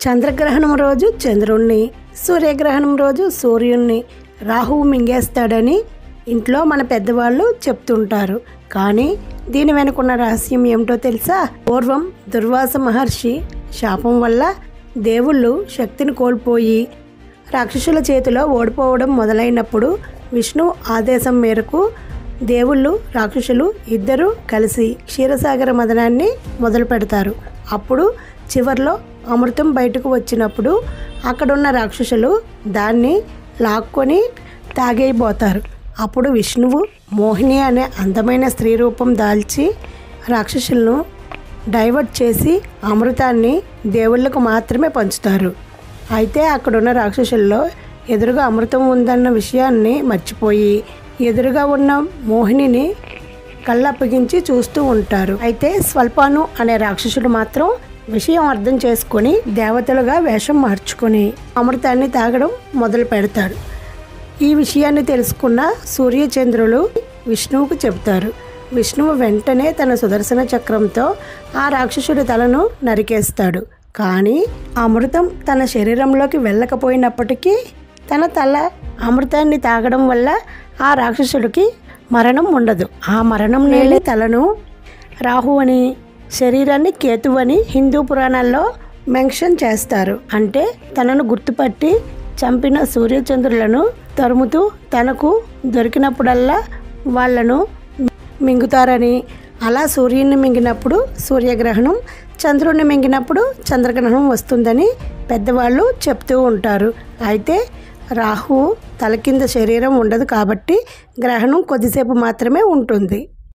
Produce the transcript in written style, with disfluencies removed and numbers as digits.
చంద్రగ్రహణం రోజు చంద్రుణ్ణి, సూర్యగ్రహణం రోజు సూర్యుణ్ణి రాహువు మింగేస్తాడని ఇంట్లో మన పెద్దవాళ్ళు చెప్తుంటారు. కానీ దీని వెనుకున్న రహస్యం ఏమిటో తెలుసా? పూర్వం దుర్వాస మహర్షి శాపం వల్ల దేవుళ్ళు శక్తిని కోల్పోయి రాక్షసుల చేతిలో ఓడిపోవడం మొదలైనప్పుడు విష్ణు ఆదేశం మేరకు దేవుళ్ళు రాక్షసులు ఇద్దరూ కలిసి క్షీరసాగర మదనాన్ని మొదలు పెడతారు. అప్పుడు చివర్లో అమృతం బయటకు వచ్చినప్పుడు అక్కడున్న రాక్షసులు దాన్ని లాక్కొని తాగైపోతారు. అప్పుడు విష్ణువు మోహిని అనే అందమైన స్త్రీ రూపం దాల్చి రాక్షసులను డైవర్ట్ చేసి అమృతాన్ని దేవుళ్ళకు మాత్రమే పంచుతారు. అయితే అక్కడున్న రాక్షసుల్లో ఎదురుగా అమృతం ఉందన్న విషయాన్ని మర్చిపోయి ఎదురుగా ఉన్న మోహినిని కళ్ళప్పగించి చూస్తూ ఉంటారు. అయితే స్వల్పాను అనే రాక్షసుడు మాత్రం విషయం అర్థం చేసుకొని దేవతలుగా వేషం మార్చుకొని అమృతాన్ని తాగడం మొదలు పెడతాడు. ఈ విషయాన్ని తెలుసుకున్న సూర్యచంద్రులు విష్ణువుకు చెబుతారు. విష్ణువు వెంటనే తన సుదర్శన చక్రంతో ఆ రాక్షసుడి తలను నరికేస్తాడు. కానీ అమృతం తన శరీరంలోకి వెళ్ళకపోయినప్పటికీ తన తల అమృతాన్ని తాగడం వల్ల ఆ రాక్షసుడికి మరణం ఉండదు. ఆ మరణం లేని తలను రాహు అని, శరీరాన్ని కేతు అని హిందూ పురాణాల్లో మెన్షన్ చేస్తారు. అంటే తనను గుర్తుపట్టి చంపిన సూర్యచంద్రులను తరుముతూ తనకు దొరికినప్పుడల్లా వాళ్లను మింగుతారని, అలా సూర్యుని మింగినప్పుడు సూర్యగ్రహణం, చంద్రుడిని మింగినప్పుడు చంద్రగ్రహణం వస్తుందని పెద్దవాళ్ళు చెప్తూ ఉంటారు. అయితే రాహువు తల కింద శరీరం ఉండదు కాబట్టి గ్రహణం కొద్దిసేపు మాత్రమే ఉంటుంది.